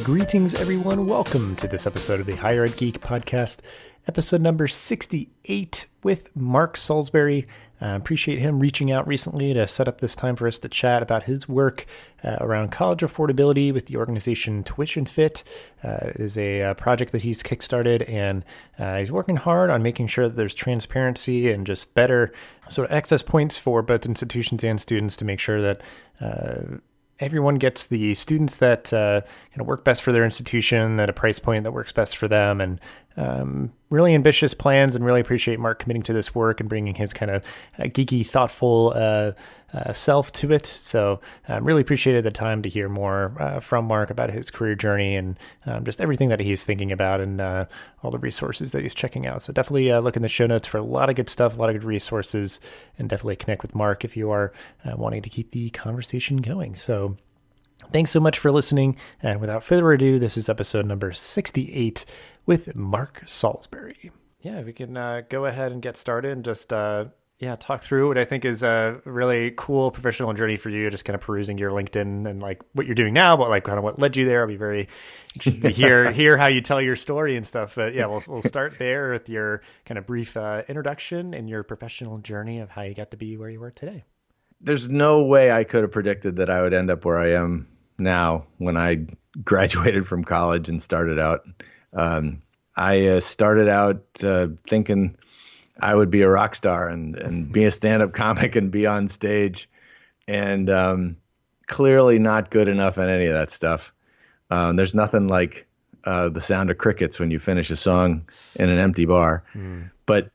Greetings, everyone. Welcome to this episode of the Higher Ed Geek Podcast, episode number 68 with Mark Salisbury. Appreciate him reaching out recently to set up this time for us to chat about his work around college affordability with the organization TuitionFit. It is a project that he's kickstarted, and he's working hard on making sure that there's transparency and just better sort of access points for both institutions and students to make sure that everyone gets the students that kind of work best for their institution at a price point that works best for them, and really ambitious plans, and really appreciate Mark committing to this work and bringing his kind of geeky, thoughtful self to it. So really appreciated the time to hear more from Mark about his career journey and just everything that he's thinking about and all the resources that he's checking out. So definitely look in the show notes for a lot of good stuff, a lot of good resources, and definitely connect with Mark if you are wanting to keep the conversation going. So thanks so much for listening. And without further ado, this is episode number 68 with Mark Salisbury. Yeah, we can go ahead and get started and just talk through what I think is a really cool professional journey for you, just kind of perusing your LinkedIn and like what you're doing now, but like kind of what led you there. I'll be very interested to hear how you tell your story and stuff. But yeah, we'll start there with your kind of brief introduction and your professional journey of how you got to be where you are today. There's no way I could have predicted that I would end up where I am now when I graduated from college and started out. I started out thinking I would be a rock star and be a stand-up comic and be on stage, and clearly not good enough at any of that stuff. There's nothing like the sound of crickets when you finish a song in an empty bar. But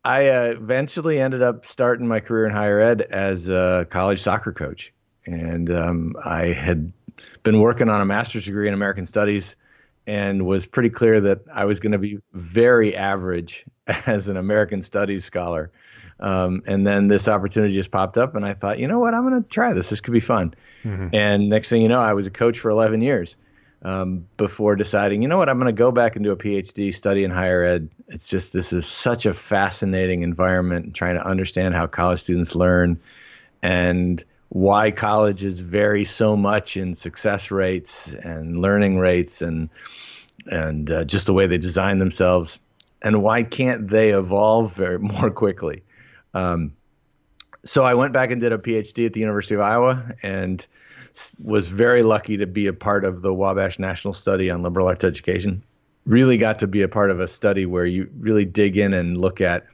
I eventually ended up starting my career in higher ed as a college soccer coach. And I had been working on a master's degree in American Studies and was pretty clear that I was going to be very average as an American Studies scholar. And then this opportunity just popped up, and I thought, you know what, I'm going to try this. This could be fun. Mm-hmm. And next thing you know, I was a coach for 11 years before deciding, you know what, I'm going to go back and do a PhD, study in higher ed. It's just, this is such a fascinating environment, and trying to understand how college students learn and why colleges vary so much in success rates and learning rates and just the way they design themselves, and why can't they evolve more quickly. So I went back and did a PhD at the University of Iowa and was very lucky to be a part of the Wabash National Study on Liberal Arts Education. Really got to be a part of a study where you really dig in and look at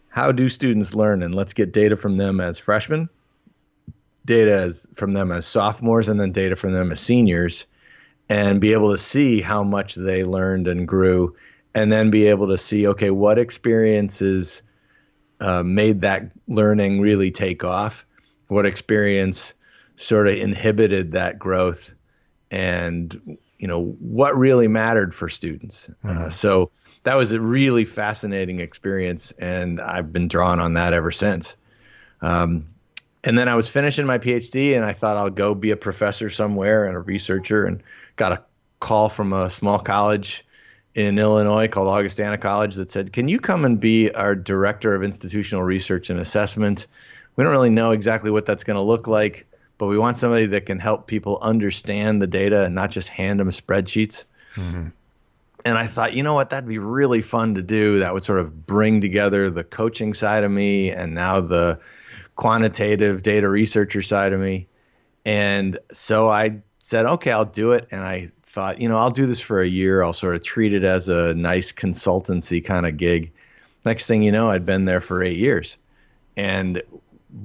how do students learn, and let's get data from them as freshmen, data from them as sophomores, and then data from them as seniors, and be able to see how much they learned and grew, and then be able to see, okay, what experiences made that learning really take off, what experience sort of inhibited that growth, and what really mattered for students. So that was a really fascinating experience, and I've been drawn on that ever since. And then I was finishing my PhD, and I thought I'll go be a professor somewhere and a researcher, and got a call from a small college in Illinois called Augustana College that said, can you come and be our director of institutional research and assessment? We don't really know exactly what that's going to look like, but we want somebody that can help people understand the data and not just hand them spreadsheets. Mm-hmm. And I thought, you know what, that'd be really fun to do. That would sort of bring together the coaching side of me and now the quantitative data researcher side of me. And so I said, okay, I'll do it. And I thought, I'll do this for a year. I'll sort of treat it as a nice consultancy kind of gig. Next thing you know, I'd been there for 8 years and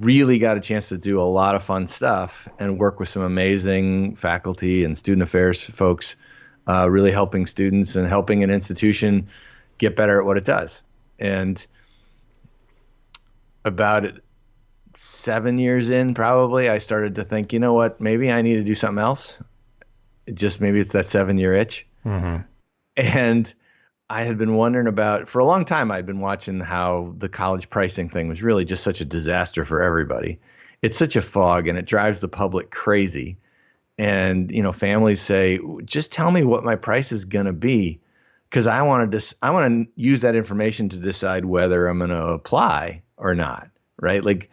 really got a chance to do a lot of fun stuff and work with some amazing faculty and student affairs folks, really helping students and helping an institution get better at what it does. And about 7 years in, probably, I started to think, you know what, maybe I need to do something else. Maybe it's that 7-year itch. Mm-hmm. And I had been wondering for a long time, I'd been watching how the college pricing thing was really just such a disaster for everybody. It's such a fog, and it drives the public crazy. And, families say, just tell me what my price is going to be, because I want to use that information to decide whether I'm going to apply or not, right? Like,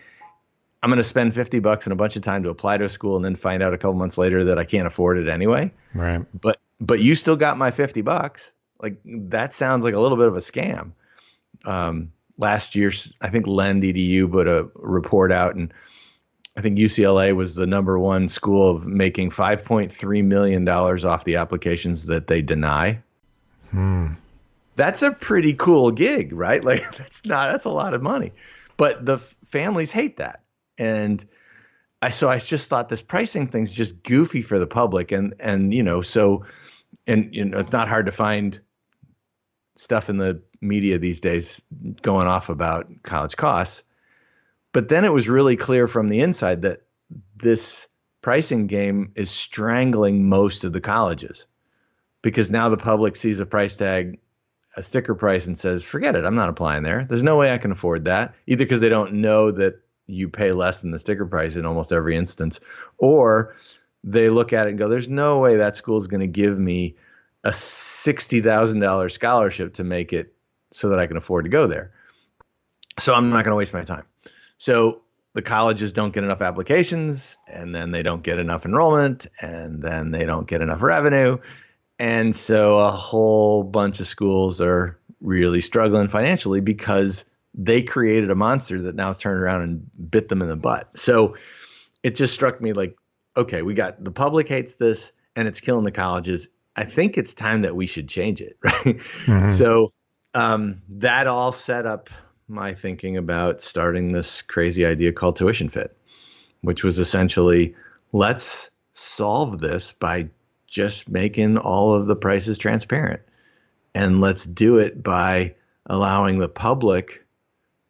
I'm going to spend $50 and a bunch of time to apply to a school and then find out a couple months later that I can't afford it anyway. Right. But you still got my $50. Like, that sounds like a little bit of a scam. Last year, I think Lend EDU put a report out, and I think UCLA was the number one school of making $5.3 million off the applications that they deny. That's a pretty cool gig, right? Like, that's a lot of money, but the families hate that. And I just thought this pricing thing's just goofy for the public. And it's not hard to find stuff in the media these days going off about college costs. But then it was really clear from the inside that this pricing game is strangling most of the colleges, because now the public sees a price tag, a sticker price, and says, forget it, I'm not applying there. There's no way I can afford that, either because they don't know that you pay less than the sticker price in almost every instance, or they look at it and go, there's no way that school is going to give me a $60,000 scholarship to make it so that I can afford to go there. So I'm not going to waste my time. So the colleges don't get enough applications, and then they don't get enough enrollment, and then they don't get enough revenue. And so a whole bunch of schools are really struggling financially because they created a monster that now has turned around and bit them in the butt. So it just struck me like, okay, we got the public hates this and it's killing the colleges. I think it's time that we should change it, right? Mm-hmm. So that all set up my thinking about starting this crazy idea called TuitionFit, which was essentially, let's solve this by just making all of the prices transparent. And let's do it by allowing the public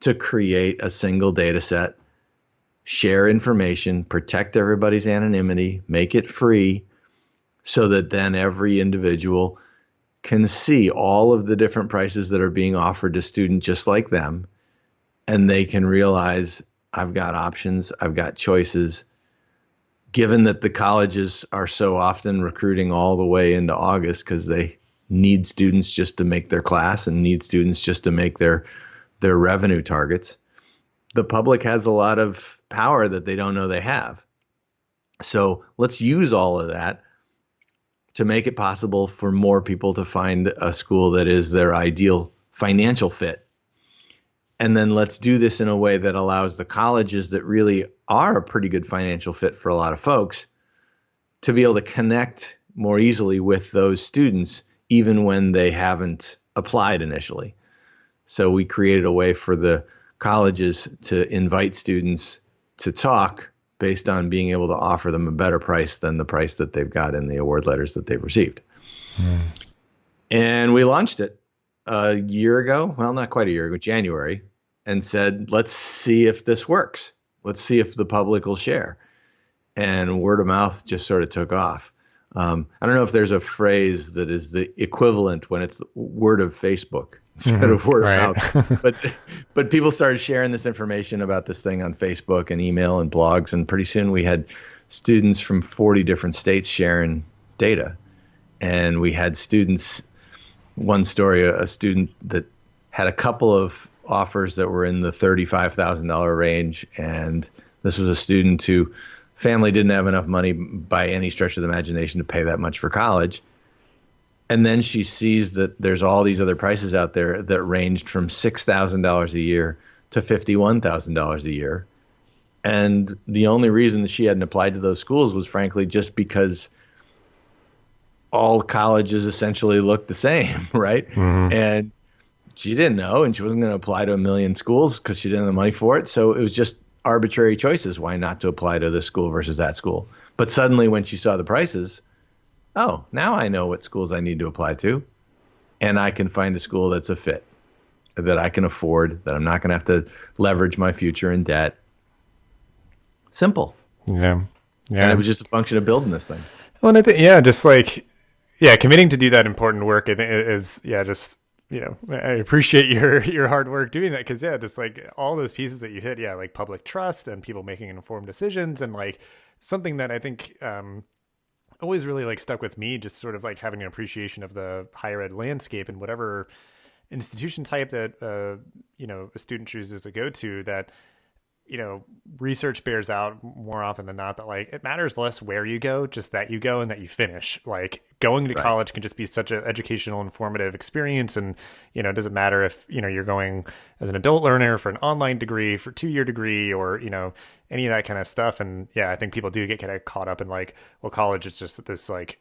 to create a single data set, share information, protect everybody's anonymity, make it free, so that then every individual can see all of the different prices that are being offered to students just like them. And they can realize, I've got options, I've got choices. Given that the colleges are so often recruiting all the way into August because they need students just to make their class and need students just to make their revenue targets, the public has a lot of power that they don't know they have. So let's use all of that to make it possible for more people to find a school that is their ideal financial fit. And then let's do this in a way that allows the colleges that really are a pretty good financial fit for a lot of folks to be able to connect more easily with those students, even when they haven't applied initially. So we created a way for the colleges to invite students to talk based on being able to offer them a better price than the price that they've got in the award letters that they've received. And we launched it a year ago, well, not quite a year ago, January, and said, let's see if this works. Let's see if the public will share. And word of mouth just sort of took off. I don't know if there's a phrase that is the equivalent when it's word of Facebook instead of word of mouth. But people started sharing this information about this thing on Facebook and email and blogs. And pretty soon we had students from 40 different states sharing data. And we had students, one story, a student that had a couple of offers that were in the $35,000 range. And this was a student who family didn't have enough money by any stretch of the imagination to pay that much for college. And then she sees that there's all these other prices out there that ranged from $6,000 a year to $51,000 a year. And the only reason that she hadn't applied to those schools was frankly just because all colleges essentially looked the same, right? And she didn't know, and she wasn't going to apply to a million schools because she didn't have the money for it. So it was just arbitrary choices. Why not to apply to this school versus that school? But suddenly when she saw the prices, oh, now I know what schools I need to apply to, and I can find a school that's a fit, that I can afford, that I'm not going to have to leverage my future in debt. Simple. Yeah. And it was just a function of building this thing. Well, and I think, committing to do that important work, I think is, just, I appreciate your hard work doing that, because just like all those pieces that you hit, like public trust and people making informed decisions, and like something that I think always really like stuck with me, just sort of like having an appreciation of the higher ed landscape and whatever institution type that a student chooses to go to, that research bears out more often than not that like it matters less where you go, just that you go and that you finish. Like going to college can just be such an educational, informative experience. And, it doesn't matter if, you're going as an adult learner for an online degree, for 2-year degree, or, any of that kind of stuff. And yeah, I think people do get kind of caught up in like, well, college is just this like,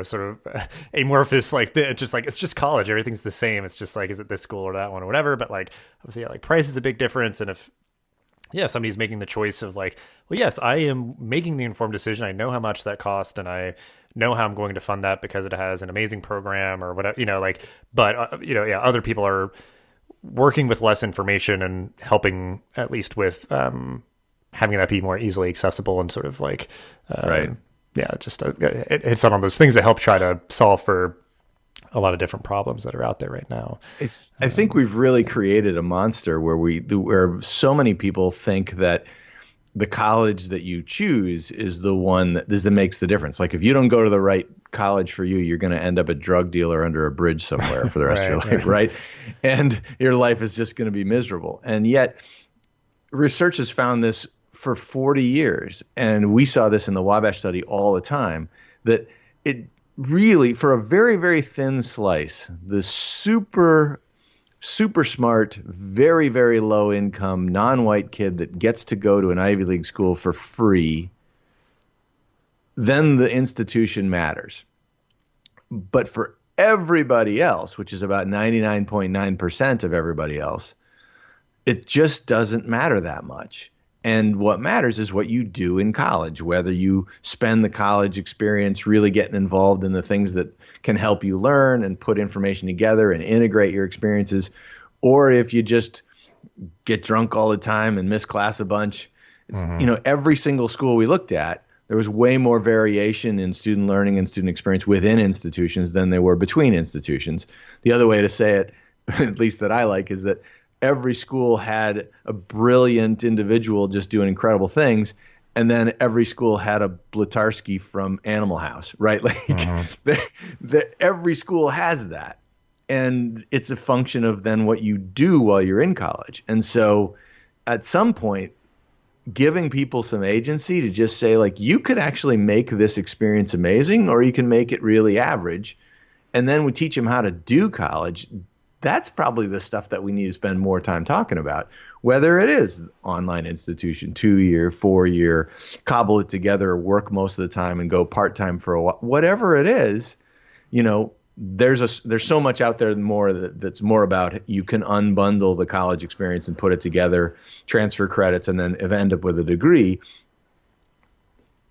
sort of amorphous, like it's just college. Everything's the same. It's just like, is it this school or that one or whatever? But like, obviously, like price is a big difference. And if, somebody's making the choice of like, well, yes, I am making the informed decision. I know how much that cost and I know how I'm going to fund that because it has an amazing program or whatever, but other people are working with less information and helping at least with, having that be more easily accessible and sort of like, it's one of those things that help try to solve for a lot of different problems that are out there right now. I think we've really created a monster where so many people think that the college that you choose is the one that makes the difference. Like if you don't go to the right college for you, you're going to end up a drug dealer under a bridge somewhere for the rest of your life, right? And your life is just going to be miserable. And yet research has found this for 40 years. And we saw this in the Wabash study all the time, that it really, for a very, very thin slice, the super smart, very, very low income, non-white kid that gets to go to an Ivy League school for free, then the institution matters. But for everybody else, which is about 99.9% of everybody else, it just doesn't matter that much. And what matters is what you do in college, whether you spend the college experience really getting involved in the things that can help you learn and put information together and integrate your experiences, or if you just get drunk all the time and miss class a bunch. Every single school we looked at, there was way more variation in student learning and student experience within institutions than there were between institutions. The other way to say it, at least that I like, is that every school had a brilliant individual just doing incredible things. And then every school had a Blutarsky from Animal House, right? Like every school has that. And it's a function of then what you do while you're in college. And so at some point, giving people some agency to just say, like, you could actually make this experience amazing, or you can make it really average. And then we teach them how to do college. That's probably the stuff that we need to spend more time talking about, whether it is online institution, 2-year, 4-year, cobble it together, work most of the time and go part-time for a while, whatever it is, there's so much out there more that's more about you can unbundle the college experience and put it together, transfer credits, and then end up with a degree.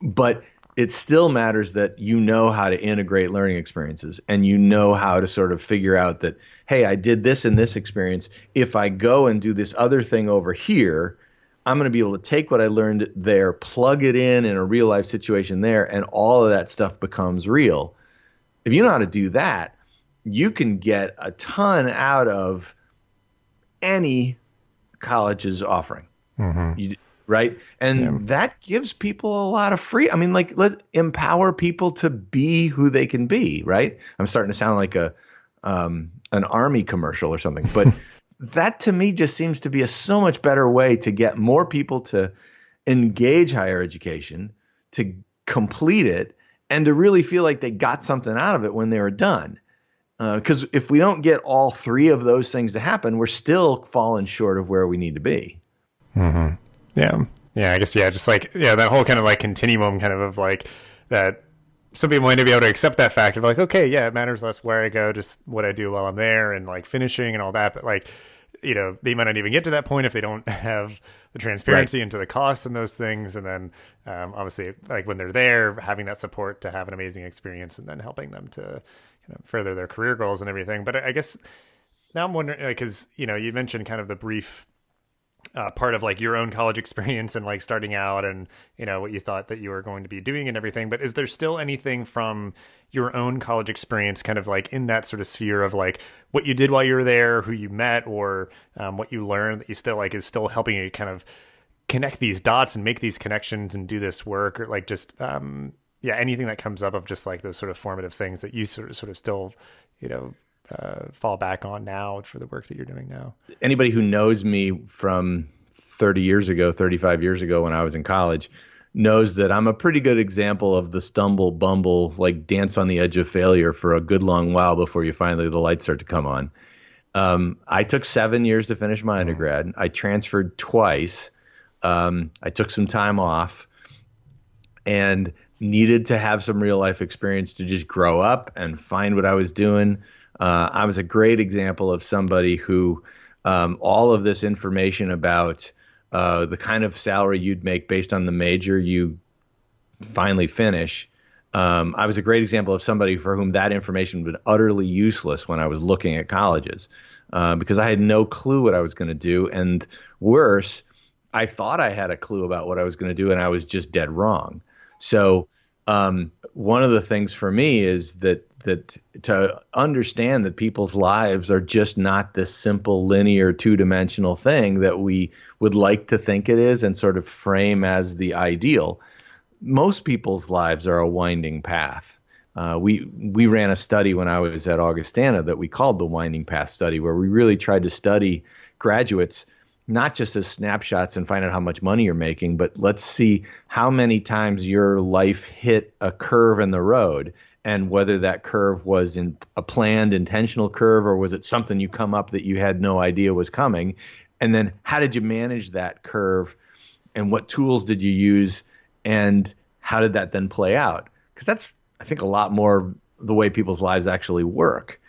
But it still matters that you know how to integrate learning experiences and you know how to sort of figure out that, hey, I did this in this experience. If I go and do this other thing over here, I'm going to be able to take what I learned there, plug it in a real life situation there, and all of that stuff becomes real. If you know how to do that, you can get a ton out of any college's offering. Right? And that gives people a lot of free. I mean, like, let's empower people to be who they can be, right? I'm starting to sound like an army commercial or something, but that to me just seems to be a so much better way to get more people to engage higher education, to complete it, and to really feel like they got something out of it when they were done. Because if we don't get all three of those things to happen, we're still falling short of where we need to be. Yeah, I guess, just like, that whole kind of like continuum kind of like that. Some people might not be able to accept that fact of like, okay, it matters less where I go, just what I do while I'm there and like finishing and all that. But like, they might not even get to that point if they don't have the transparency into the costs and those things. And then obviously, like when they're there, having that support to have an amazing experience and then helping them to further their career goals and everything. But I guess now I'm wondering, like, because, you mentioned kind of the brief part of like your own college experience and like starting out and, what you thought that you were going to be doing and everything. But is there still anything from your own college experience kind of like in that sort of sphere of like what you did while you were there, who you met, or what you learned that you still like is still helping you kind of connect these dots and make these connections and do this work, or like just, anything that comes up of just like those sort of formative things that you sort of still, fall back on now for the work that you're doing now? Anybody who knows me from 30 years ago, 35 years ago when I was in college, knows that I'm a pretty good example of the stumble, bumble, like dance on the edge of failure for a good long while before you finally the lights start to come on. I took 7 years to finish my undergrad. I transferred twice. I took some time off and needed to have some real life experience to just grow up and find what I was doing. I was a great example of somebody who all of this information about the kind of salary you'd make based on the major you finally finish. I was a great example of somebody for whom that information was utterly useless when I was looking at colleges because I had no clue what I was going to do. And worse, I thought I had a clue about what I was going to do, and I was just dead wrong. So one of the things for me is that to understand that people's lives are just not this simple, linear, two-dimensional thing that we would like to think it is and sort of frame as the ideal. Most people's lives are a winding path. We ran a study when I was at Augustana that we called the Winding Path Study, where we really tried to study graduates not just as snapshots and find out how much money you're making, but let's see how many times your life hit a curve in the road and whether that curve was in a planned, intentional curve, or was it something you come up that you had no idea was coming? And then how did you manage that curve and what tools did you use and how did that then play out? Because that's, I think, a lot more the way people's lives actually work.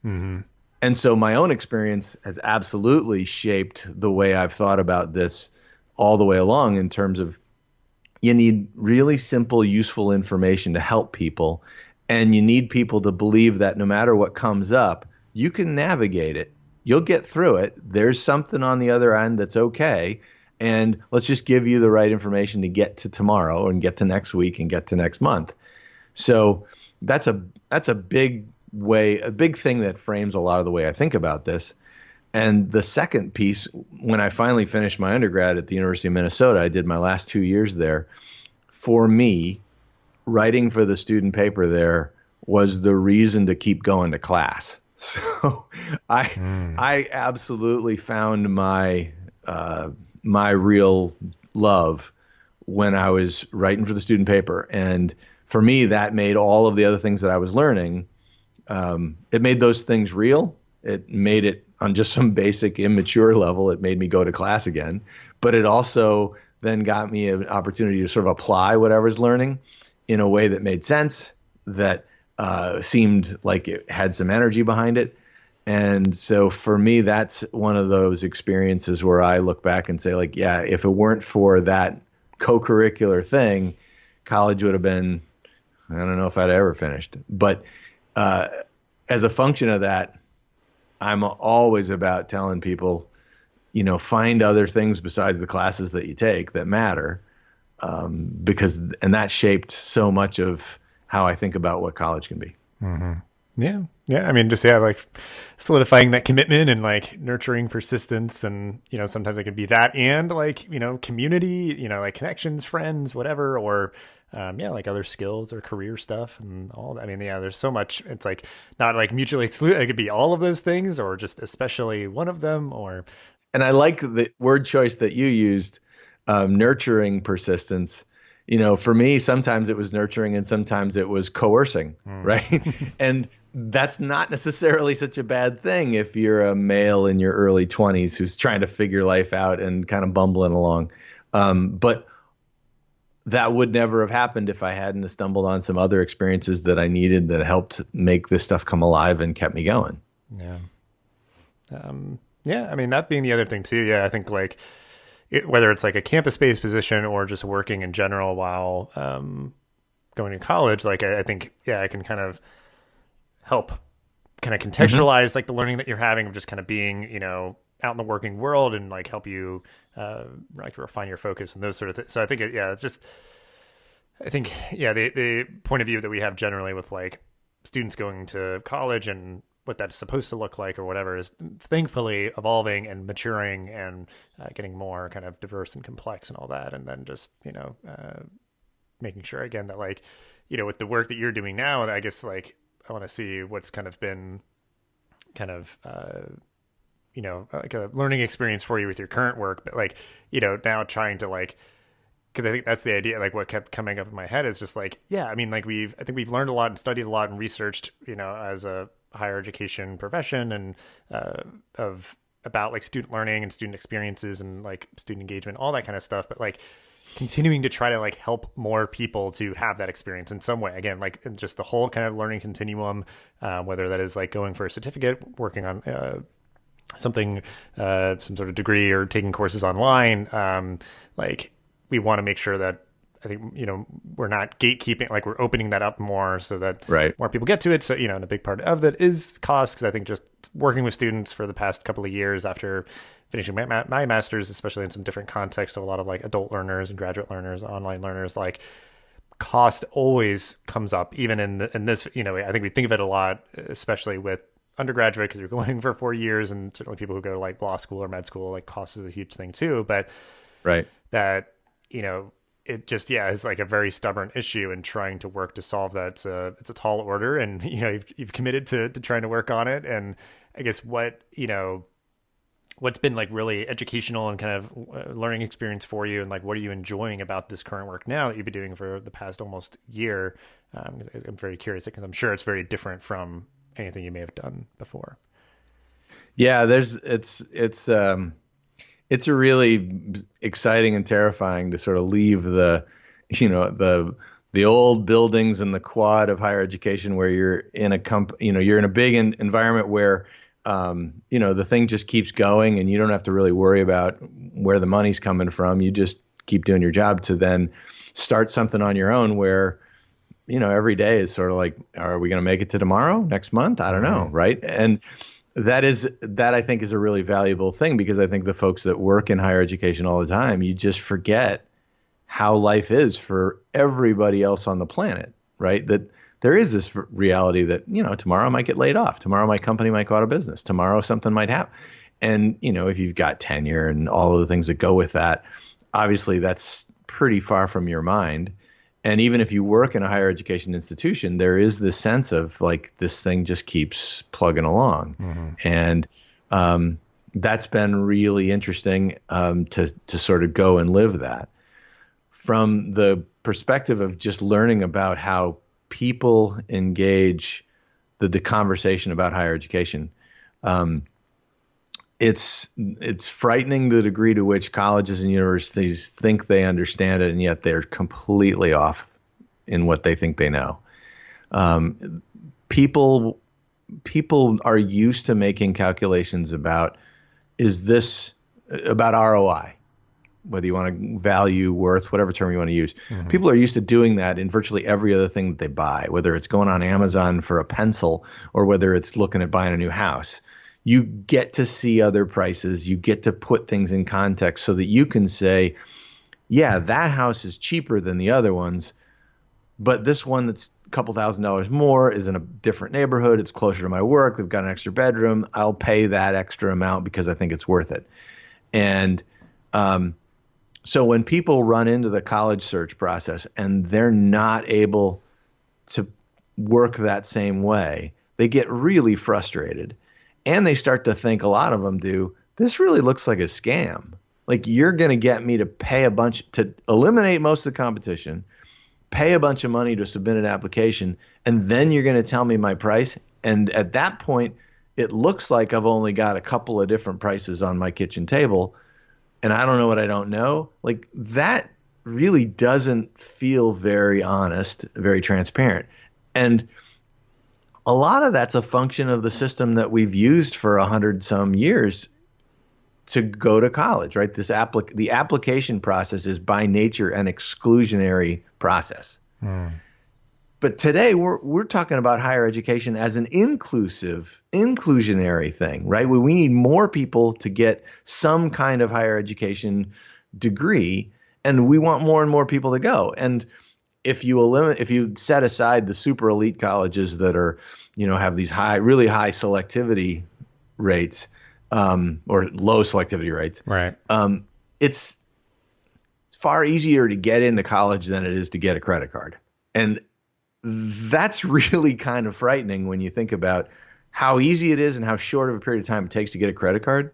Mm-hmm. And so my own experience has absolutely shaped the way I've thought about this all the way along in terms of you need really simple, useful information to help people. And you need people to believe that no matter what comes up, you can navigate it. You'll get through it. There's something on the other end that's okay. And let's just give you the right information to get to tomorrow and get to next week and get to next month. So that's a big thing that frames a lot of the way I think about this. And the second piece, when I finally finished my undergrad at the University of Minnesota, I did my last 2 years there. For me, writing for the student paper there was the reason to keep going to class. So I absolutely found my real love when I was writing for the student paper. And for me, that made all of the other things that I was learning, it made those things real. It made it on just some basic immature level. It made me go to class again. But it also then got me an opportunity to sort of apply what I was learning in a way that made sense, that seemed like it had some energy behind it. And so for me, that's one of those experiences where I look back and say, like, yeah, if it weren't for that co-curricular thing, college would have been, I don't know if I'd ever finished. But as a function of that, I'm always about telling people, find other things besides the classes that you take that matter, because that shaped so much of how I think about what college can be. Mm-hmm. Yeah. I mean, just, like solidifying that commitment and like nurturing persistence. And, sometimes it can be that and like, community, like connections, friends, whatever, or like other skills or career stuff and all that. I mean, there's so much. It's like not like mutually exclusive. It could be all of those things or just especially one of them And I like the word choice that you used, nurturing persistence. For me, sometimes it was nurturing and sometimes it was coercing, right? And that's not necessarily such a bad thing if you're a male in your early 20s who's trying to figure life out and kind of bumbling along. But that would never have happened if I hadn't stumbled on some other experiences that I needed that helped make this stuff come alive and kept me going. Yeah. I mean, that being the other thing too. Yeah. I think like whether it's like a campus-based position or just working in general while going to college, like I think, I can kind of help kind of contextualize like the learning that you're having of just kind of being, out in the working world and like help you like refine your focus and those sort of things. So I think, it's just, I think, the point of view that we have generally with like students going to college and what that's supposed to look like or whatever is thankfully evolving and maturing and getting more kind of diverse and complex and all that. And then just, making sure again that like, with the work that you're doing now, I guess like I want to see what's kind of been kind of, like a learning experience for you with your current work, but like, now trying to like, because I think that's the idea. Like what kept coming up in my head is just like, yeah, I mean, like I think we've learned a lot and studied a lot and researched, as a higher education profession and about like student learning and student experiences and like student engagement, all that kind of stuff. But like continuing to try to like help more people to have that experience in some way. Again, like just the whole kind of learning continuum, whether that is like going for a certificate, working on something, some sort of degree or taking courses online. Like we want to make sure that I think, we're not gatekeeping, like we're opening that up more so that more people get to it. So, and a big part of that is cost. Cause I think just working with students for the past couple of years after finishing my master's, especially in some different context of a lot of like adult learners and graduate learners, online learners, like cost always comes up even in this, I think we think of it a lot, especially with undergraduate, because you're going for 4 years, and certainly people who go to like law school or med school, like cost is a huge thing too. But that, it just, is like a very stubborn issue, and trying to work to solve that. It's a tall order, and, you've committed to trying to work on it. And I guess what's been like really educational and kind of learning experience for you, and like, what are you enjoying about this current work now that you've been doing for the past almost year? I'm very curious because I'm sure it's very different from anything you may have done before. Yeah, it's a really exciting and terrifying to sort of leave the old buildings and the quad of higher education, where you're in you're in a big environment where, the thing just keeps going and you don't have to really worry about where the money's coming from. You just keep doing your job, to then start something on your own where, every day is sort of like, are we going to make it to tomorrow, next month? I don't know. Right. And that I think is a really valuable thing, because I think the folks that work in higher education all the time, you just forget how life is for everybody else on the planet, right? That there is this reality that, tomorrow I might get laid off. Tomorrow my company might go out of business. Tomorrow something might happen. And, if you've got tenure and all of the things that go with that, obviously that's pretty far from your mind. And even if you work in a higher education institution, there is this sense of like, this thing just keeps plugging along. And that's been really interesting to sort of go and live that. From the perspective of just learning about how people engage the conversation about higher education, it's frightening the degree to which colleges and universities think they understand it, and yet they're completely off in what they think they know. People are used to making calculations about ROI, whether you want to value, worth, whatever term you want to use. People are used to doing that in virtually every other thing that they buy, whether it's going on Amazon for a pencil or whether it's looking at buying a new house. You get to see other prices. You get to put things in context so that you can say, yeah, that house is cheaper than the other ones, but this one that's a couple $1,000s more is in a different neighborhood. It's closer to my work. They've got an extra bedroom. I'll pay that extra amount because I think it's worth it. And so when people run into the college search process and they're not able to work that same way, they get really frustrated. And they start to think, a lot of them do, this really looks like a scam. Like, you're going to get me to pay to eliminate most of the competition, pay a bunch of money to submit an application, and then you're going to tell me my price. And at that point, it looks like I've only got a couple of different prices on my kitchen table, and I don't know what I don't know. Like, that really doesn't feel very honest, very transparent. And a lot of that's a function of the system that we've used for 100-some years to go to college, right? The application process is by nature an exclusionary process. But today we're talking about higher education as an inclusionary thing, right? We need more people to get some kind of higher education degree, and we want more and more people to go. And if you set aside the super elite colleges that are, have these really high selectivity rates, or low selectivity rates, right? It's far easier to get into college than it is to get a credit card. And that's really kind of frightening when you think about how easy it is and how short of a period of time it takes to get a credit card.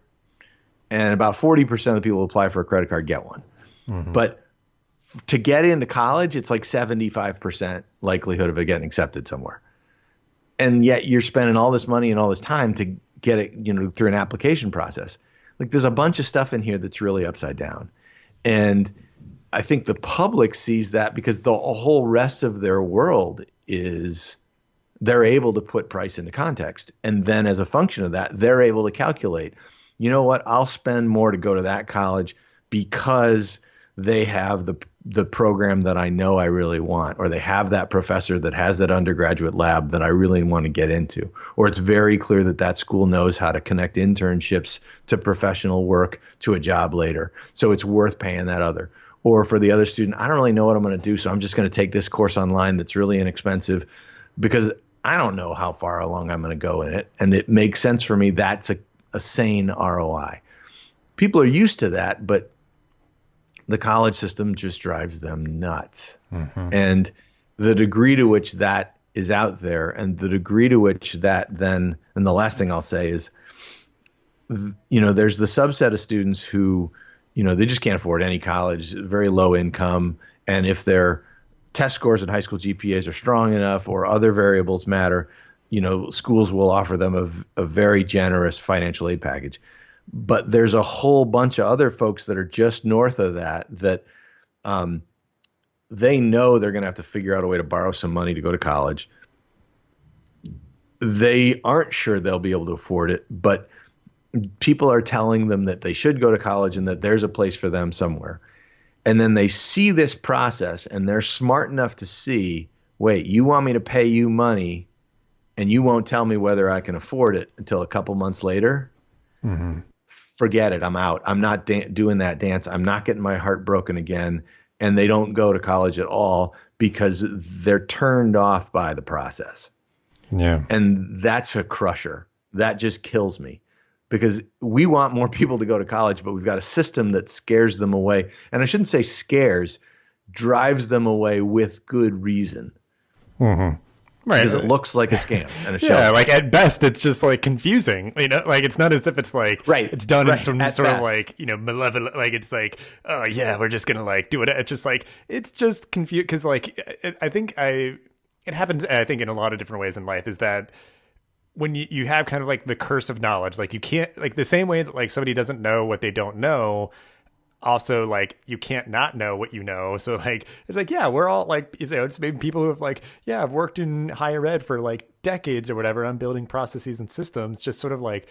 And about 40% of the people who apply for a credit card get one. Mm-hmm. But to get into college, it's like 75% likelihood of it getting accepted somewhere. And yet you're spending all this money and all this time to get it, through an application process. Like, there's a bunch of stuff in here that's really upside down. And I think the public sees that because the whole rest of their world is they're able to put price into context. And then as a function of that, they're able to calculate, you know what, I'll spend more to go to that college because they have the program that I know I really want, or they have that professor that has that undergraduate lab that I really want to get into, or it's very clear that that school knows how to connect internships to professional work to a job later. So it's worth paying that other. Or for the other student, I don't really know what I'm going to do, so I'm just going to take this course online that's really inexpensive because I don't know how far along I'm going to go in it. And it makes sense for me. That's a sane ROI. People are used to that, but the college system just drives them nuts. Mm-hmm. And the degree to which that is out there, and the degree to which that then, and the last thing I'll say is, there's the subset of students who, they just can't afford any college, very low income. And if their test scores and high school GPAs are strong enough or other variables matter, schools will offer them a very generous financial aid package. But there's a whole bunch of other folks that are just north of that they know they're going to have to figure out a way to borrow some money to go to college. They aren't sure they'll be able to afford it, but people are telling them that they should go to college and that there's a place for them somewhere. And then they see this process and they're smart enough to see, wait, you want me to pay you money and you won't tell me whether I can afford it until a couple months later? Mm-hmm. Forget it. I'm out. I'm not doing that dance. I'm not getting my heart broken again. And they don't go to college at all because they're turned off by the process. Yeah. And that's a crusher. That just kills me because we want more people to go to college, but we've got a system that scares them away. And I shouldn't say scares, drives them away with good reason. Mm-hmm. Right. Because it looks like a scam and a show. Yeah, like at best, it's just like confusing. Like it's not as if it's like it's done in some sort of like malevolent. Like it's like, oh yeah, we're just gonna like do it. It's just like it's just confused because like I think it happens. I think in a lot of different ways in life is that when you have kind of like the curse of knowledge, like you can't like the same way that like somebody doesn't know what they don't know. Also, like, you can't not know what you know. So, like, it's like, yeah, we're all, like, it's maybe people who have, like, yeah, I've worked in higher ed for, like, decades or whatever. I'm building processes and systems, just sort of, like,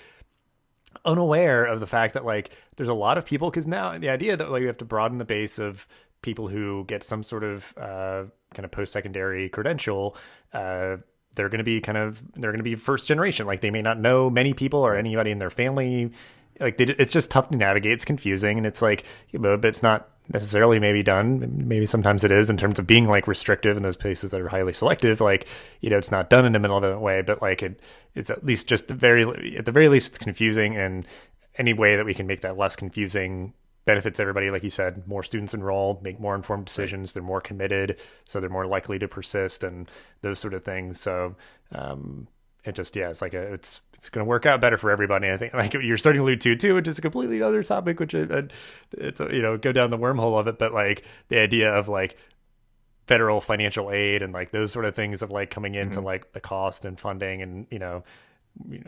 unaware of the fact that, like, there's a lot of people, because now the idea that, like, we have to broaden the base of people who get some sort of kind of post-secondary credential, they're going to be first generation. Like, they may not know many people or anybody in their family. Like it's just tough to navigate. It's confusing, and it's like, but it's not necessarily maybe done. Maybe sometimes it is in terms of being like restrictive in those places that are highly selective. Like, it's not done in a malevolent way, but like it's at least just at the very least it's confusing. And any way that we can make that less confusing benefits everybody. Like you said, more students enroll, make more informed decisions. They're more committed, so they're more likely to persist and those sort of things. So, it just, it's like it's going to work out better for everybody. I think like you're starting to allude to too, which is a completely other topic, which it's go down the wormhole of it. But like the idea of like federal financial aid and like those sort of things of like coming into like the cost and funding and,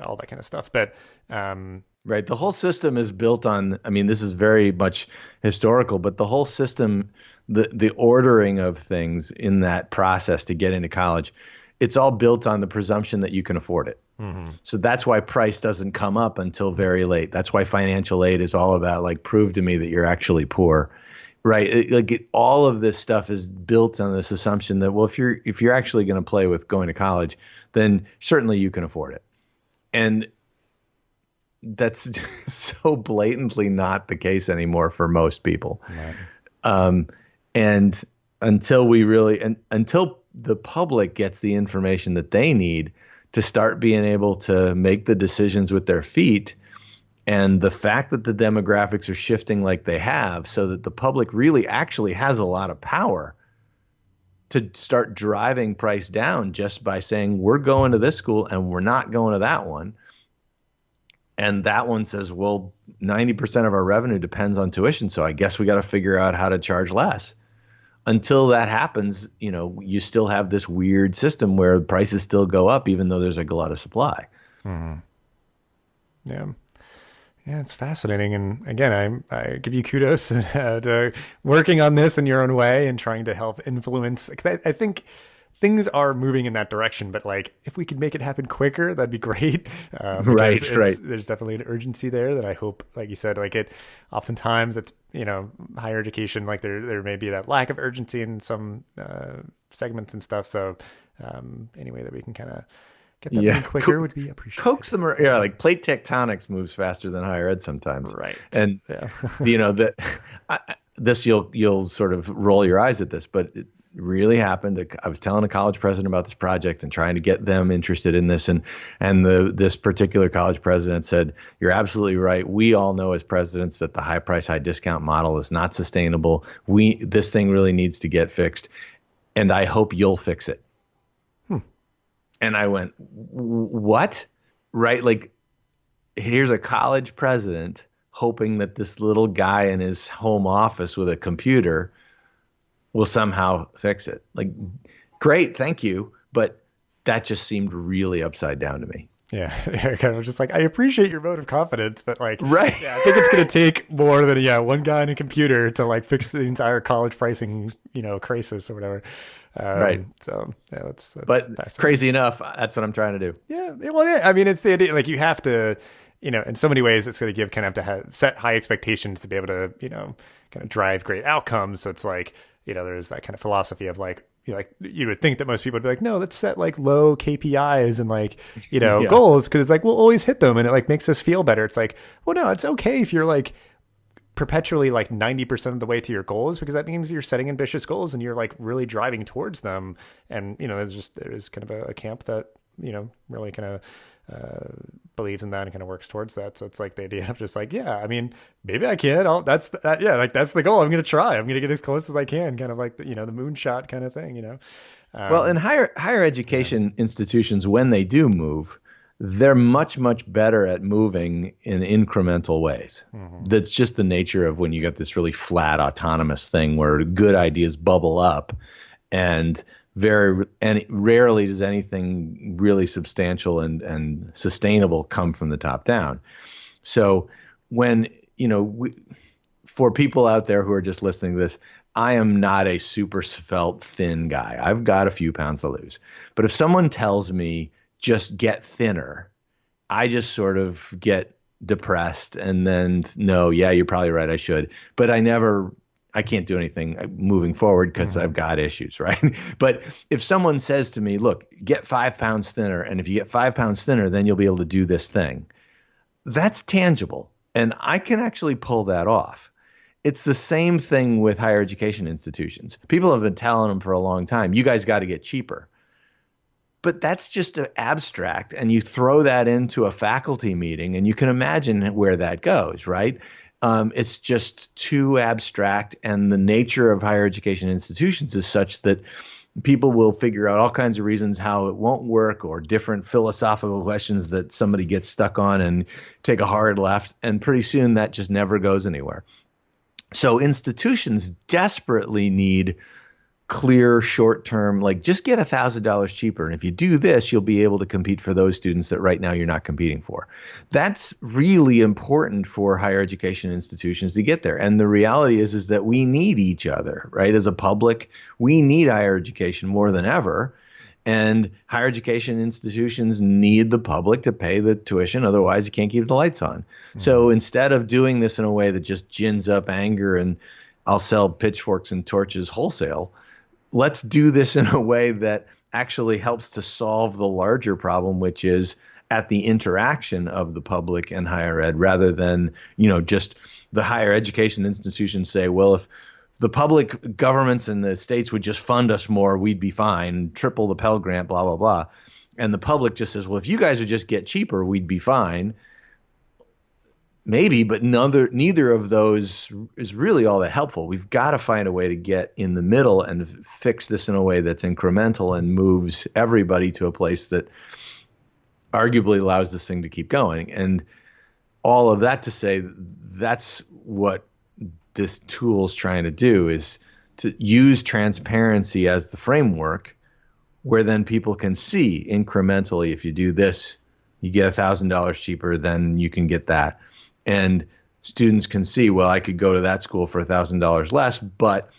all that kind of stuff. But, right. The whole system is built on, this is very much historical, but the whole system, the ordering of things in that process to get into college, it's all built on the presumption that you can afford it. Mm-hmm. So that's why price doesn't come up until very late. That's why financial aid is all about like, prove to me that you're actually poor, right? All of this stuff is built on this assumption that, well, if you're actually going to play with going to college, then certainly you can afford it. And that's so blatantly not the case anymore for most people. Right. And until the public gets the information that they need to start being able to make the decisions with their feet, and the fact that the demographics are shifting like they have, so that the public really actually has a lot of power to start driving price down just by saying we're going to this school and we're not going to that one. And that one says, well, 90% of our revenue depends on tuition, so I guess we got to figure out how to charge less. Until that happens, you still have this weird system where prices still go up even though there's a lot of supply. Mm-hmm. Yeah. Yeah, it's fascinating. And again, I give you kudos to working on this in your own way and trying to help influence. 'Cause I think things are moving in that direction, but like if we could make it happen quicker, that'd be great. Right. There's definitely an urgency there that I hope, like you said, like oftentimes it's, higher education, like there may be that lack of urgency in some segments and stuff. So any way that we can kind of get that moving quicker would be appreciated. Coax them, like plate tectonics moves faster than higher ed sometimes. Right. And this you'll sort of roll your eyes at this, but it really happened. I was telling a college president about this project and trying to get them interested in this, and this particular college president said, "You're absolutely right. We all know as presidents that the high price, high discount model is not sustainable. This thing really needs to get fixed, and I hope you'll fix it." And I went, what? Right? Like, here's a college president hoping that this little guy in his home office with a computer will somehow fix it. Like, great, thank you. But that just seemed really upside down to me. Yeah, kind of just like, I appreciate your vote of confidence, but like, right. Yeah, I think it's going to take more than one guy in a computer to like fix the entire college pricing, crisis or whatever. Right. So yeah, that's but crazy enough, that's what I'm trying to do. Yeah. Well, yeah. I mean, it's the idea. Like you have to, in so many ways, it's going to set high expectations to be able to, kind of drive great outcomes. So it's like, there's that kind of philosophy of like, you would think that most people would be like, no, let's set like low KPIs and like, goals. Cause it's like, we'll always hit them and it like makes us feel better. It's like, well, no, it's okay if you're like perpetually like 90% of the way to your goals, because that means you're setting ambitious goals and you're like really driving towards them. And, there is kind of a camp that, really kind of, believes in that and kind of works towards that. So it's like the idea of just like, yeah, I mean, maybe I can. That's the goal. I'm going to try. I'm going to get as close as I can. Kind of like the moonshot kind of thing. Well, in higher education institutions, when they do move, they're much, much better at moving in incremental ways. Mm-hmm. That's just the nature of when you get this really flat autonomous thing where good ideas bubble up, and rarely does anything really substantial and sustainable come from the top down. So when, for people out there who are just listening to this, I am not a super svelte, thin guy. I've got a few pounds to lose. But if someone tells me just get thinner, I just sort of get depressed and then, no, yeah, you're probably right, I should. But I can't do anything moving forward because I've got issues, right? But if someone says to me, look, get 5 pounds thinner, and if you get 5 pounds thinner, then you'll be able to do this thing, that's tangible. And I can actually pull that off. It's the same thing with higher education institutions. People have been telling them for a long time, you guys got to get cheaper. But that's just an abstract, and you throw that into a faculty meeting, and you can imagine where that goes, right? It's just too abstract, and the nature of higher education institutions is such that people will figure out all kinds of reasons how it won't work, or different philosophical questions that somebody gets stuck on and take a hard left, and pretty soon that just never goes anywhere. So institutions desperately need clear short-term, like just get $1,000 cheaper. And if you do this, you'll be able to compete for those students that right now you're not competing for. That's really important for higher education institutions to get there. And the reality is that we need each other, right? As a public, we need higher education more than ever. And higher education institutions need the public to pay the tuition. Otherwise, you can't keep the lights on. Mm-hmm. So instead of doing this in a way that just gins up anger and I'll sell pitchforks and torches wholesale, let's do this in a way that actually helps to solve the larger problem, which is at the interaction of the public and higher ed, rather than, just the higher education institutions say, well, if the public governments and the states would just fund us more, we'd be fine, triple the Pell Grant, blah, blah, blah. And the public just says, well, if you guys would just get cheaper, we'd be fine. maybe, but neither of those is really all that helpful. We've got to find a way to get in the middle and fix this in a way that's incremental and moves everybody to a place that arguably allows this thing to keep going. And all of that to say, that's what this tool is trying to do, is to use transparency as the framework, where then people can see incrementally, if you do this, you get $1,000 cheaper, then you can get that. And students can see, well, I could go to that school for $1,000 less, but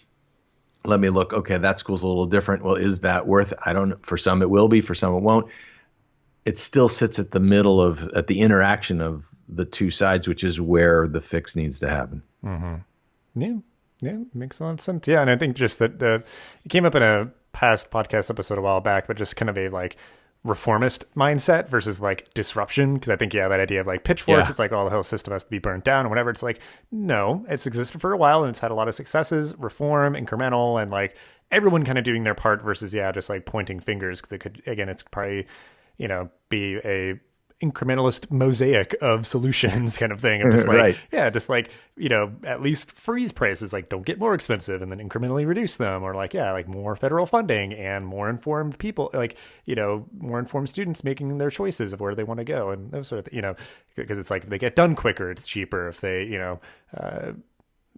let me look, okay, that school's a little different. Well, is that worth it? I don't know. For some it will be, for some it won't. It still sits at the middle at the interaction of the two sides, which is where the fix needs to happen. Mm-hmm. Yeah, makes a lot of sense. Yeah, and I think just that it came up in a past podcast episode a while back, but just kind of a like reformist mindset versus like disruption. Because I think, that idea of like pitchforks, it's like, oh, the whole system has to be burnt down or whatever. It's like, no, it's existed for a while and it's had a lot of successes, reform, incremental, and like everyone kind of doing their part versus, just like pointing fingers. Because it could, again, it's probably, be a incrementalist mosaic of solutions kind of thing. Of just like, at least freeze prices, like don't get more expensive and then incrementally reduce them, or like more federal funding and more informed people, like, more informed students making their choices of where they want to go and those sort of, because it's like if they get done quicker, it's cheaper. If they, a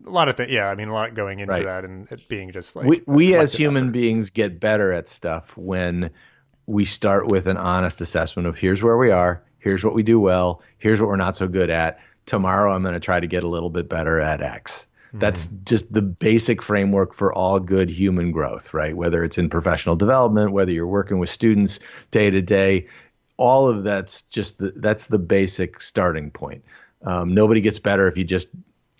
lot of things. Yeah. I mean, a lot going into that, and it being just like, we as human beings get better at stuff when we start with an honest assessment of here's where we are. Here's what we do well. Here's what we're not so good at. Tomorrow, I'm going to try to get a little bit better at X. Mm-hmm. That's just the basic framework for all good human growth, right? Whether it's in professional development, whether you're working with students day to day, all of that's just that's the basic starting point. Nobody gets better if you just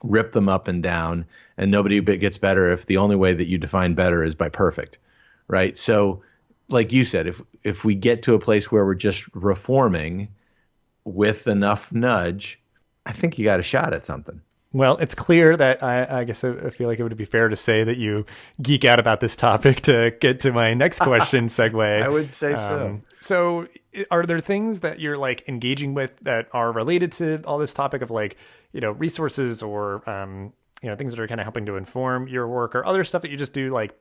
rip them up and down, and nobody gets better if the only way that you define better is by perfect, right? So, like you said, if we get to a place where we're just reforming with enough nudge, I think you got a shot at something. Well, it's clear that I guess I feel like it would be fair to say that you geek out about this topic to get to my next question segue. I would say so. So are there things that you're like engaging with that are related to all this topic of like, resources or, things that are kind of helping to inform your work, or other stuff that you just do like,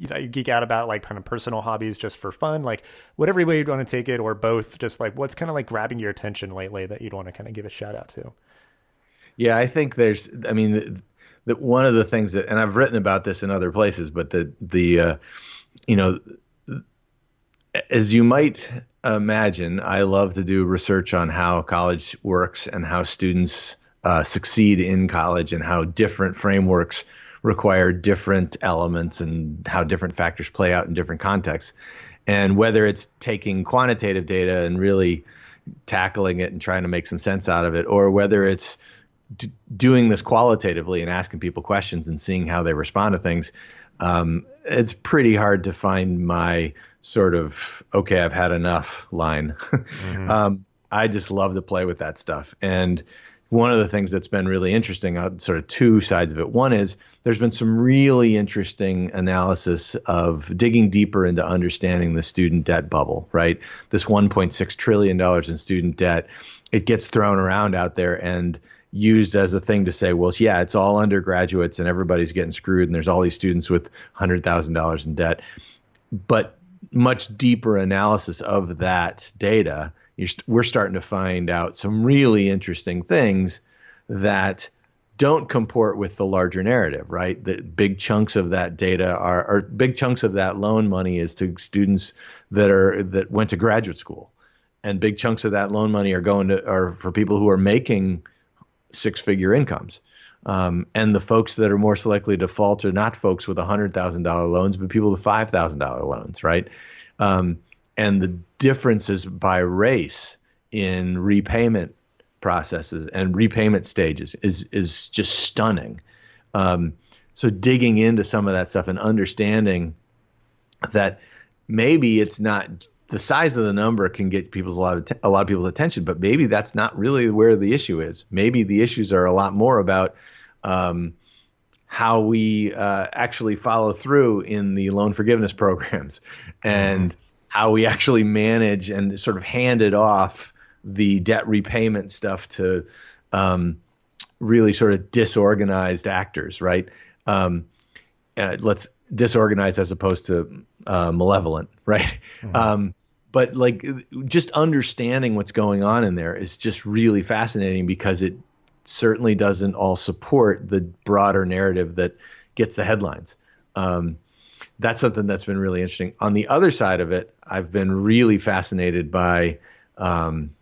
you geek out about, like kind of personal hobbies just for fun, like whatever way you'd want to take it, or both, just like what's kind of like grabbing your attention lately that you'd want to kind of give a shout out to? Yeah, I think that one of the things that, and I've written about this in other places, but as you might imagine, I love to do research on how college works and how students succeed in college, and how different frameworks require different elements and how different factors play out in different contexts. And whether it's taking quantitative data and really tackling it and trying to make some sense out of it, or whether it's doing this qualitatively and asking people questions and seeing how they respond to things, it's pretty hard to find my sort of, okay, I've had enough line. Mm-hmm. I just love to play with that stuff. And one of the things that's been really interesting, sort of two sides of it. One is there's been some really interesting analysis of digging deeper into understanding the student debt bubble, right? This $1.6 trillion in student debt, it gets thrown around out there and used as a thing to say, well, yeah, it's all undergraduates and everybody's getting screwed, and there's all these students with $100,000 in debt. But much deeper analysis of that data, we're starting to find out some really interesting things that don't comport with the larger narrative, right? That big chunks of that data or big chunks of that loan money is to students that went to graduate school, and big chunks of that loan money are for people who are making six-figure incomes. And the folks that are more likely to default are not folks with $100,000 loans, but people with $5,000 loans, right? And the differences by race in repayment processes and repayment stages is just stunning. So digging into some of that stuff and understanding that maybe it's not the size of the number can get a lot of people's attention, but maybe that's not really where the issue is. Maybe the issues are a lot more about how we actually follow through in the loan forgiveness programs, and how we actually manage and sort of hand it off the debt repayment stuff to really sort of disorganized actors, right? Let's disorganized as opposed to malevolent, right? Mm-hmm. But like just understanding what's going on in there is just really fascinating because it certainly doesn't all support the broader narrative that gets the headlines. That's something that's been really interesting. On the other side of it, I've been really fascinated by some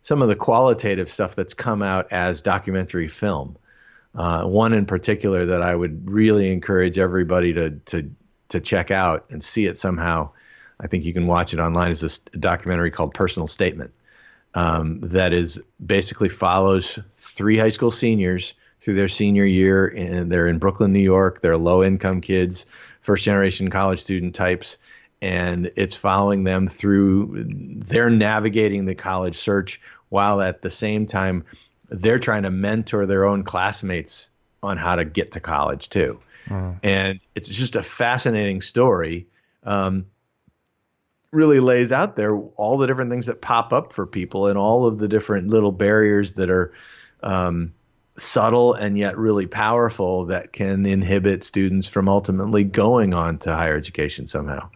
of the qualitative stuff that's come out as documentary film. One in particular that I would really encourage everybody to check out and see it somehow. I think you can watch it online. Is this documentary called Personal Statement that is basically follows 3 high school seniors through their senior year, and they're in Brooklyn, New York. They're low-income kids, first-generation college student types, and it's following them through. They're navigating the college search while at the same time they're trying to mentor their own classmates on how to get to college too. And it's just a fascinating story. Really lays out there all the different things that pop up for people and all of the different little barriers that are subtle and yet really powerful that can inhibit students from ultimately going on to higher education somehow.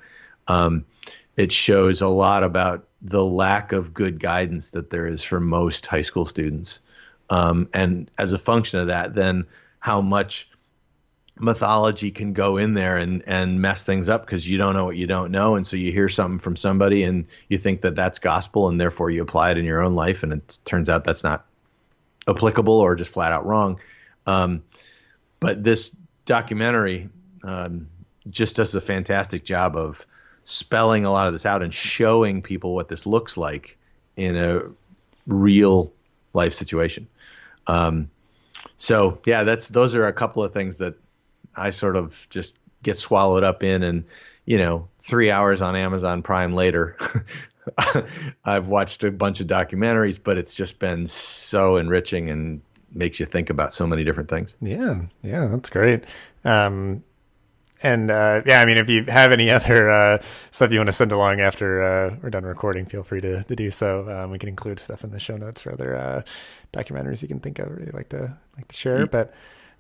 It shows a lot about the lack of good guidance that there is for most high school students. And as a function of that, then how much mythology can go in there and mess things up because you don't know what you don't know. And so you hear something from somebody and you think that that's gospel and therefore you apply it in your own life. And it turns out that's not applicable or just flat out wrong. But this documentary just does a fantastic job of spelling a lot of this out and showing people what this looks like in a real life situation. So yeah, those are a couple of things that I sort of just get swallowed up in, and 3 hours on Amazon Prime later, I've watched a bunch of documentaries, but it's just been so enriching and makes you think about so many different things. Yeah, that's great. I mean, if you have any other stuff you want to send along after we're done recording, feel free to do so. We can include stuff in the show notes for other documentaries you can think of or you'd like to share. But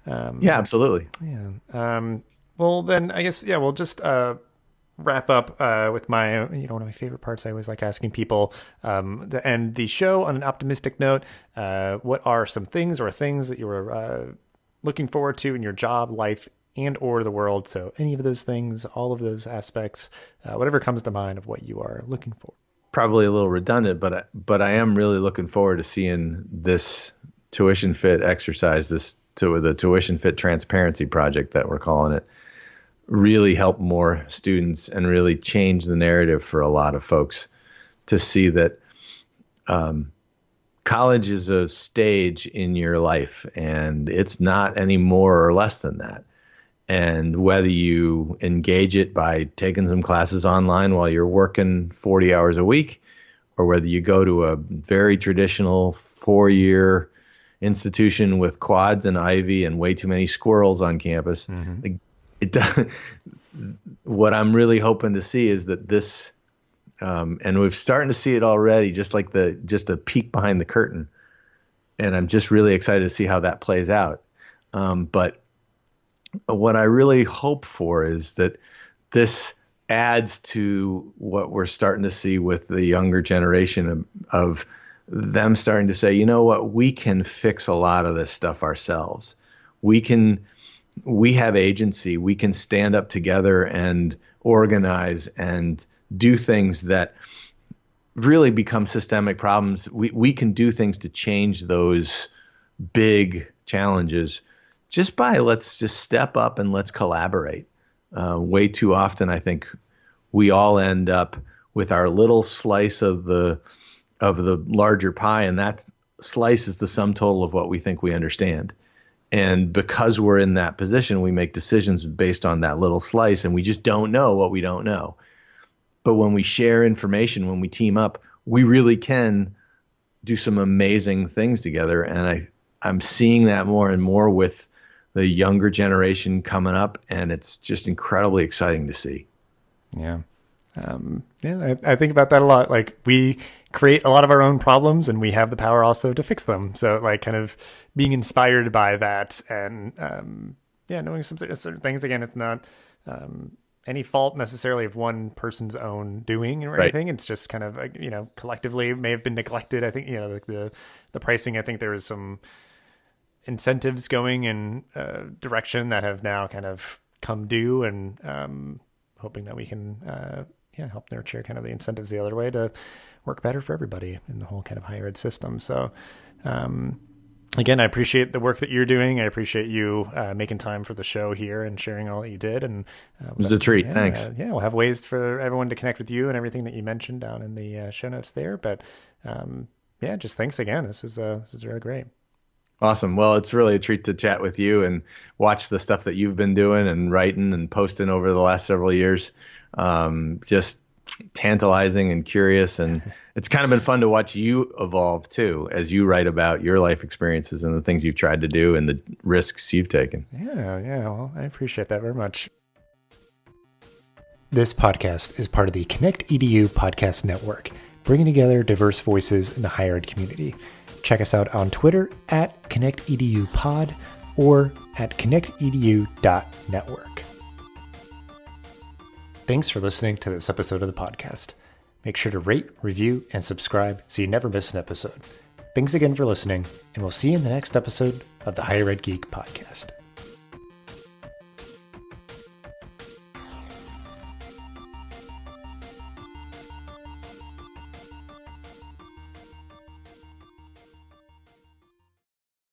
yeah, absolutely. Yeah. Well, then I guess we'll just wrap up with my one of my favorite parts. I always like asking people to end the show on an optimistic note. What are some things that you were looking forward to in your job, life, and or the world? So any of those things, all of those aspects, whatever comes to mind of what you are looking for. Probably a little redundant, but I am really looking forward to seeing this TuitionFit exercise, the TuitionFit transparency project that we're calling it, really help more students and really change the narrative for a lot of folks to see that college is a stage in your life and it's not any more or less than that. And whether you engage it by taking some classes online while you're working 40 hours a week, or whether you go to a very traditional 4-year institution with quads and ivy and way too many squirrels on campus, what I'm really hoping to see is that this, and we're starting to see it already, just a peek behind the curtain. And I'm just really excited to see how that plays out. But what I really hope for is that this adds to what we're starting to see with the younger generation of them starting to say, you know what, we can fix a lot of this stuff ourselves. We have agency. We can stand up together and organize and do things that really become systemic problems. We can do things to change those big challenges just by let's just step up and let's collaborate. Way too often, I think we all end up with our little slice of the larger pie, and that slice is the sum total of what we think we understand. And because we're in that position, we make decisions based on that little slice, and we just don't know what we don't know. But when we share information, when we team up, we really can do some amazing things together. And I'm seeing that more and more with the younger generation coming up, and it's just incredibly exciting to see. Yeah. I think about that a lot. Like, we create a lot of our own problems and we have the power also to fix them. So like kind of being inspired by that and, knowing some certain things. Again, it's not, any fault necessarily of one person's own doing or anything. It's just kind of, collectively may have been neglected. I think, like the pricing, I think there was some incentives going in a direction that have now kind of come due, and hoping that we can, help nurture kind of the incentives the other way to work better for everybody in the whole kind of higher ed system. So, again, I appreciate the work that you're doing. I appreciate you making time for the show here and sharing all that you did. And it was a treat. Thanks. We'll have ways for everyone to connect with you and everything that you mentioned down in the show notes there. But just thanks again. This is really great. Awesome. Well, it's really a treat to chat with you and watch the stuff that you've been doing and writing and posting over the last several years. Just tantalizing and curious, and it's kind of been fun to watch you evolve too as you write about your life experiences and the things you've tried to do and the risks you've taken. Well, I appreciate that very much. This podcast is part of the Connect EDU podcast network, bringing together diverse voices in the higher ed community. Check us out on Twitter at ConnectEDUPod or at connectedu.network. Thanks for listening to this episode of the podcast. Make sure to rate, review, and subscribe so you never miss an episode. Thanks again for listening, and we'll see you in the next episode of the Higher Ed Geek Podcast.